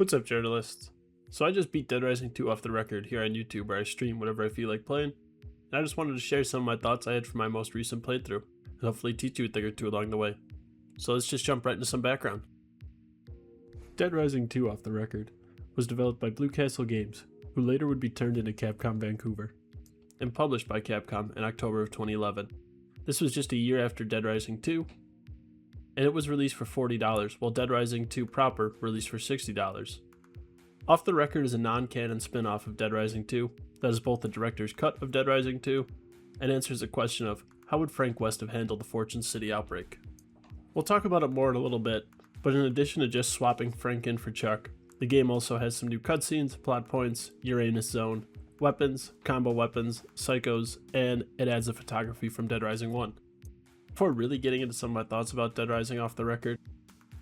What's up, journalists? So I just beat Dead Rising 2 off the record here on YouTube, where I stream whatever I feel like playing, and I just wanted to share some of my thoughts I had from my most recent playthrough, and hopefully teach you a thing or two along the way. So let's just jump right into some background. Dead Rising 2 off the record was developed by Blue Castle Games, who later would be turned into Capcom Vancouver, and published by Capcom in October of 2011. This was just a year after Dead Rising 2, and it was released for $40, while Dead Rising 2 proper released for $60. Off the Record is a non-canon spin-off of Dead Rising 2 that is both the director's cut of Dead Rising 2 and answers the question of how would Frank West have handled the Fortune City outbreak. We'll talk about it more in a little bit, but in addition to just swapping Frank in for Chuck, the game also has some new cutscenes, plot points, Uranus Zone, weapons, combo weapons, psychos, and it adds the photography from Dead Rising 1. Before really getting into some of my thoughts about Dead Rising off the record,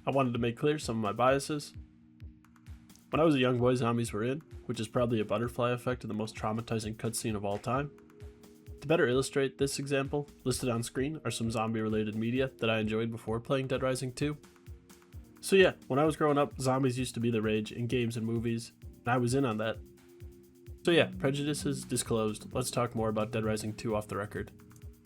I wanted to make clear some of my biases. When I was a young boy, zombies were in, which is probably a butterfly effect of the most traumatizing cutscene of all time. To better illustrate this example, listed on screen are some zombie-related media that I enjoyed before playing Dead Rising 2. So yeah, when I was growing up, zombies used to be the rage in games and movies, and I was in on that. So yeah, prejudices disclosed, let's talk more about Dead Rising 2 off the record.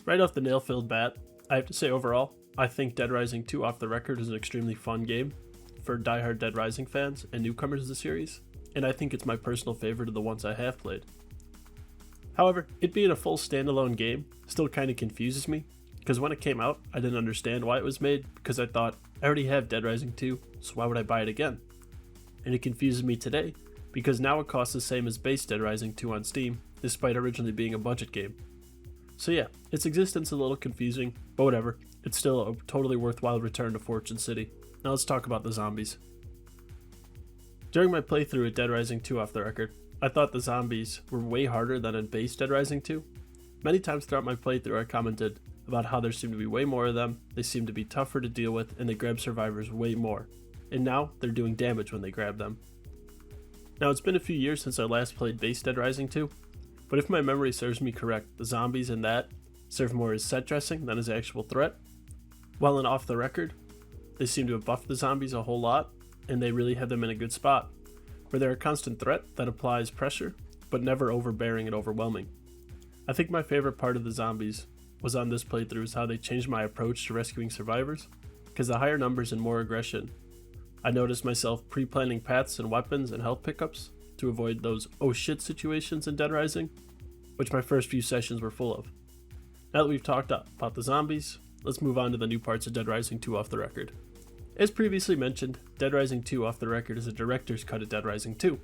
Right off the nail-filled bat, I have to say overall, I think Dead Rising 2 off the record is an extremely fun game for diehard Dead Rising fans and newcomers to the series, and I think it's my personal favorite of the ones I have played. However, it being a full standalone game still kind of confuses me, because when it came out, I didn't understand why it was made, because I thought, I already have Dead Rising 2, so why would I buy it again? And it confuses me today, because now it costs the same as base Dead Rising 2 on Steam, despite originally being a budget game. So yeah, its existence is a little confusing, but whatever, it's still a totally worthwhile return to Fortune City. Now let's talk about the zombies. During my playthrough at Dead Rising 2 off the record, I thought the zombies were way harder than in base Dead Rising 2. Many times throughout my playthrough I commented about how there seemed to be way more of them, they seemed to be tougher to deal with, and they grab survivors way more. And now, they're doing damage when they grab them. Now it's been a few years since I last played base Dead Rising 2, but if my memory serves me correct, the zombies in that serve more as set dressing than as actual threat. While in Off the Record, they seem to have buffed the zombies a whole lot, and they really have them in a good spot, where they're a constant threat that applies pressure, but never overbearing and overwhelming. I think my favorite part of the zombies was on this playthrough is how they changed my approach to rescuing survivors, because the higher numbers and more aggression, I noticed myself pre-planning paths and weapons and health pickups to avoid those oh shit situations in Dead Rising, which my first few sessions were full of. Now that we've talked about the zombies, let's move on to the new parts of Dead Rising 2 off the record. As previously mentioned, Dead Rising 2 off the record is a director's cut of Dead Rising 2,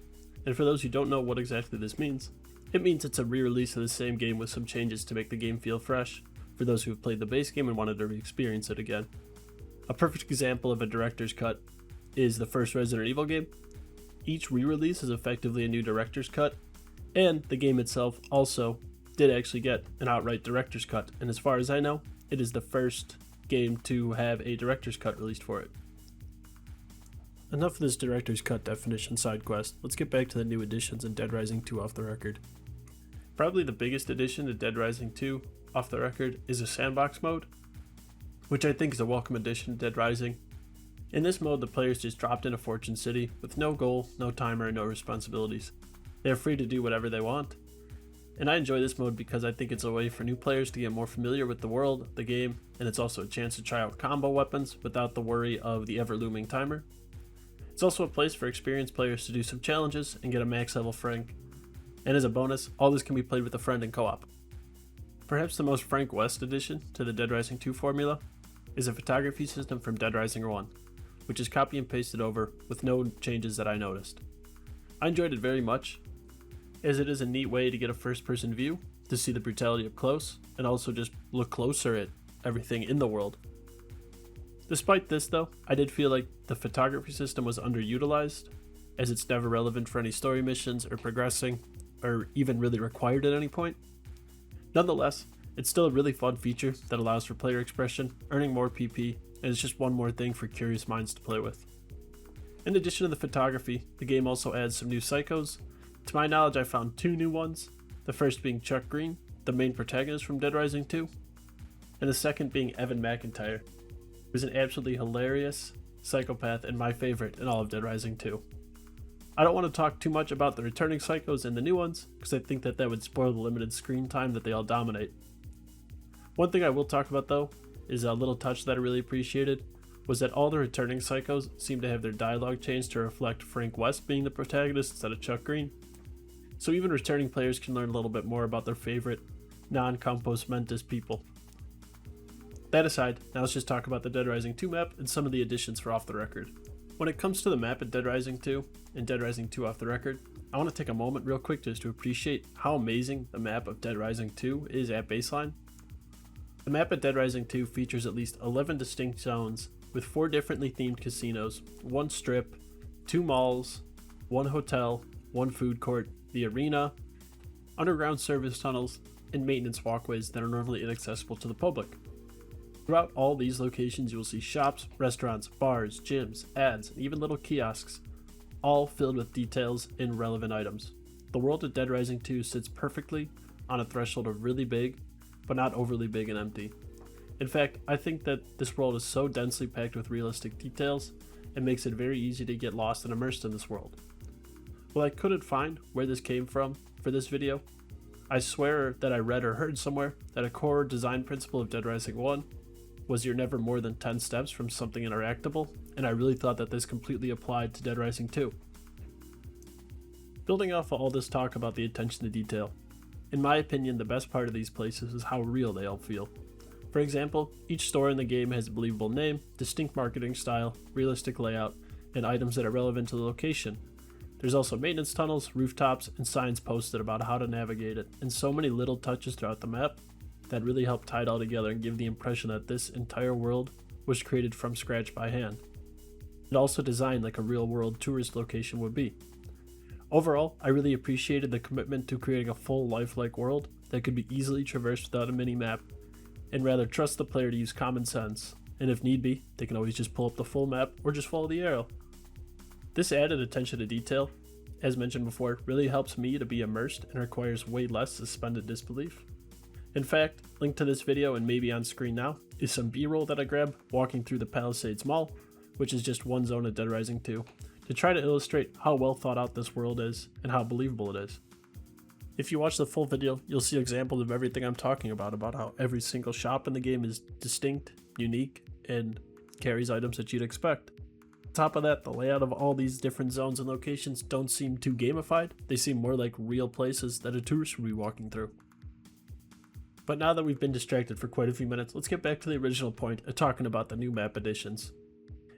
and for those who don't know what exactly this means, it means it's a re-release of the same game with some changes to make the game feel fresh, for those who have played the base game and wanted to re-experience it again. A perfect example of a director's cut is the first Resident Evil game. Each re-release is effectively a new director's cut, and the game itself also did actually get an outright director's cut, and as far as I know, it is the first game to have a director's cut released for it. Enough of this director's cut definition side quest, let's get back to the new additions in Dead Rising 2 off the record. Probably the biggest addition to Dead Rising 2 off the record is a Sandbox mode, which I think is a welcome addition to Dead Rising. In this mode, the players just dropped into Fortune City with no goal, no timer, and no responsibilities. They are free to do whatever they want. And I enjoy this mode because I think it's a way for new players to get more familiar with the world, the game, and it's also a chance to try out combo weapons without the worry of the ever-looming timer. It's also a place for experienced players to do some challenges and get a max level Frank. And as a bonus, all this can be played with a friend in co-op. Perhaps the most Frank West addition to the Dead Rising 2 formula is a photography system from Dead Rising 1, which is copy and pasted over with no changes that I noticed. I enjoyed it very much, as it is a neat way to get a first-person view, to see the brutality up close, and also just look closer at everything in the world. Despite this though, I did feel like the photography system was underutilized, as it's never relevant for any story missions or progressing, or even really required at any point. Nonetheless, it's still a really fun feature that allows for player expression, earning more PP, and it's just one more thing for curious minds to play with. In addition to the photography, the game also adds some new psychos. To my knowledge, I found 2 new ones, the first being Chuck Green, the main protagonist from Dead Rising 2, and the second being Evan McIntyre, who's an absolutely hilarious psychopath and my favorite in all of Dead Rising 2. I don't want to talk too much about the returning psychos and the new ones, because I think that would spoil the limited screen time that they all dominate. One thing I will talk about though, is a little touch that I really appreciated, was that all the returning psychos seem to have their dialogue changed to reflect Frank West being the protagonist instead of Chuck Green. So even returning players can learn a little bit more about their favorite non-Compos Mentis people. That aside, now let's just talk about the Dead Rising 2 map and some of the additions for Off the Record. When it comes to the map in Dead Rising 2 and Dead Rising 2 Off the Record, I want to take a moment real quick just to appreciate how amazing the map of Dead Rising 2 is at baseline. The map of Dead Rising 2 features at least 11 distinct zones with 4 differently themed casinos, 1 strip, 2 malls, 1 hotel, 1 food court, the arena, underground service tunnels, and maintenance walkways that are normally inaccessible to the public. Throughout all these locations you will see shops, restaurants, bars, gyms, ads, and even little kiosks, all filled with details and relevant items. The world of Dead Rising 2 sits perfectly on a threshold of really big, but not overly big and empty. In fact, I think that this world is so densely packed with realistic details, it makes it very easy to get lost and immersed in this world. While I couldn't find where this came from for this video, I swear that I read or heard somewhere that a core design principle of Dead Rising 1 was you're never more than 10 steps from something interactable, and I really thought that this completely applied to Dead Rising 2. Building off of all this talk about the attention to detail, in my opinion the best part of these places is how real they all feel. For example, each store in the game has a believable name, distinct marketing style, realistic layout, and items that are relevant to the location. There's also maintenance tunnels, rooftops, and signs posted about how to navigate it, and so many little touches throughout the map that really help tie it all together and give the impression that this entire world was created from scratch by hand. And also designed like a real world tourist location would be. Overall, I really appreciated the commitment to creating a full lifelike world that could be easily traversed without a mini-map, and rather trust the player to use common sense, and if need be, they can always just pull up the full map or just follow the arrow. This added attention to detail, as mentioned before, really helps me to be immersed and requires way less suspended disbelief. In fact, linked to this video and maybe on screen now is some B-roll that I grabbed walking through the Palisades Mall, which is just one zone of Dead Rising 2, to try to illustrate how well thought out this world is and how believable it is. If you watch the full video, you'll see examples of everything I'm talking about how every single shop in the game is distinct, unique, and carries items that you'd expect. On top of that, the layout of all these different zones and locations don't seem too gamified, they seem more like real places that a tourist would be walking through. But now that we've been distracted for quite a few minutes, let's get back to the original point of talking about the new map additions.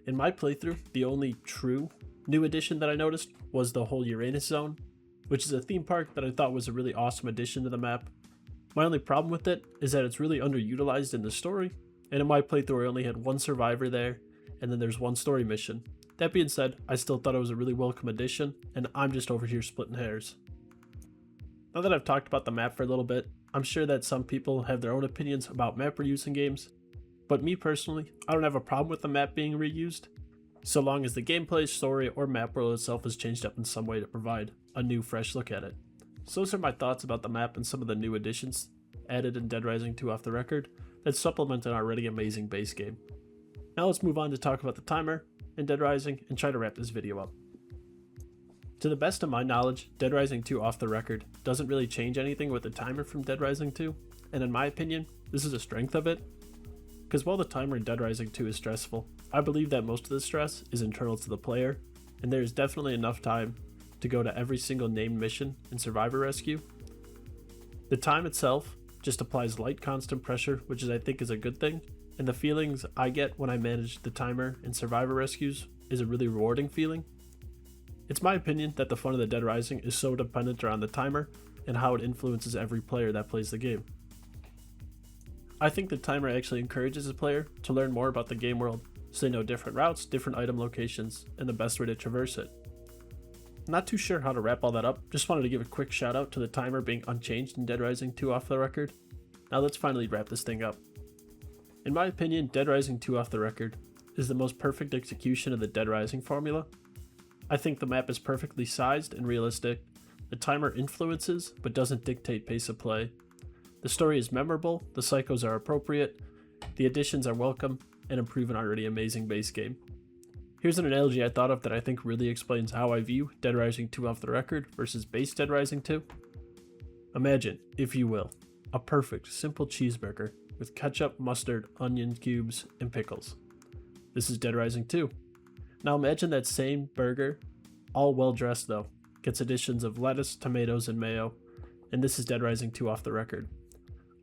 In my playthrough, the only true new addition that I noticed was the whole Uranus zone, which is a theme park that I thought was a really awesome addition to the map. My only problem with it is that it's really underutilized in the story, and in my playthrough I only had one survivor there, and then there's one story mission. That being said, I still thought it was a really welcome addition, and I'm just over here splitting hairs. Now that I've talked about the map for a little bit, I'm sure that some people have their own opinions about map reuse in games, but me personally, I don't have a problem with the map being reused, so long as the gameplay, story, or map world itself is changed up in some way to provide a new fresh look at it. So those are my thoughts about the map and some of the new additions added in Dead Rising 2 Off the Record that supplement an already amazing base game. Now let's move on to talk about the timer in Dead Rising and try to wrap this video up. To the best of my knowledge, Dead Rising 2 Off the Record doesn't really change anything with the timer from Dead Rising 2, and in my opinion, this is a strength of it. Because while the timer in Dead Rising 2 is stressful, I believe that most of the stress is internal to the player, and there is definitely enough time to go to every single named mission and survivor rescue. The time itself just applies light constant pressure, which I think is a good thing, and the feelings I get when I manage the timer and survivor rescues is a really rewarding feeling. It's my opinion that the fun of the Dead Rising is so dependent around the timer and how it influences every player that plays the game. I think the timer actually encourages the player to learn more about the game world, so they know different routes, different item locations, and the best way to traverse it. Not too sure how to wrap all that up, just wanted to give a quick shout out to the timer being unchanged in Dead Rising 2 Off the Record. Now let's finally wrap this thing up. In my opinion, Dead Rising 2 Off the Record is the most perfect execution of the Dead Rising formula. I think the map is perfectly sized and realistic, the timer influences but doesn't dictate pace of play, the story is memorable, the psychos are appropriate, the additions are welcome, and improve an already amazing base game. Here's an analogy I thought of that I think really explains how I view Dead Rising 2 off the record versus base Dead Rising 2. Imagine, if you will, a perfect, simple cheeseburger with ketchup, mustard, onion cubes, and pickles. This is Dead Rising 2. Now imagine that same burger, all well dressed though, gets additions of lettuce, tomatoes, and mayo, and this is Dead Rising 2 off the record.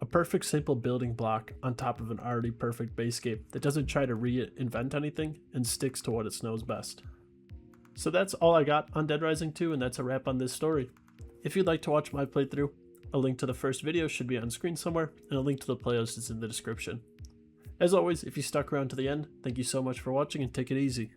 A perfect simple building block on top of an already perfect base game that doesn't try to reinvent anything and sticks to what it knows best. So that's all I got on Dead Rising 2, and that's a wrap on this story. If you'd like to watch my playthrough, a link to the first video should be on screen somewhere, and a link to the playlist is in the description. As always, if you stuck around to the end, thank you so much for watching and take it easy.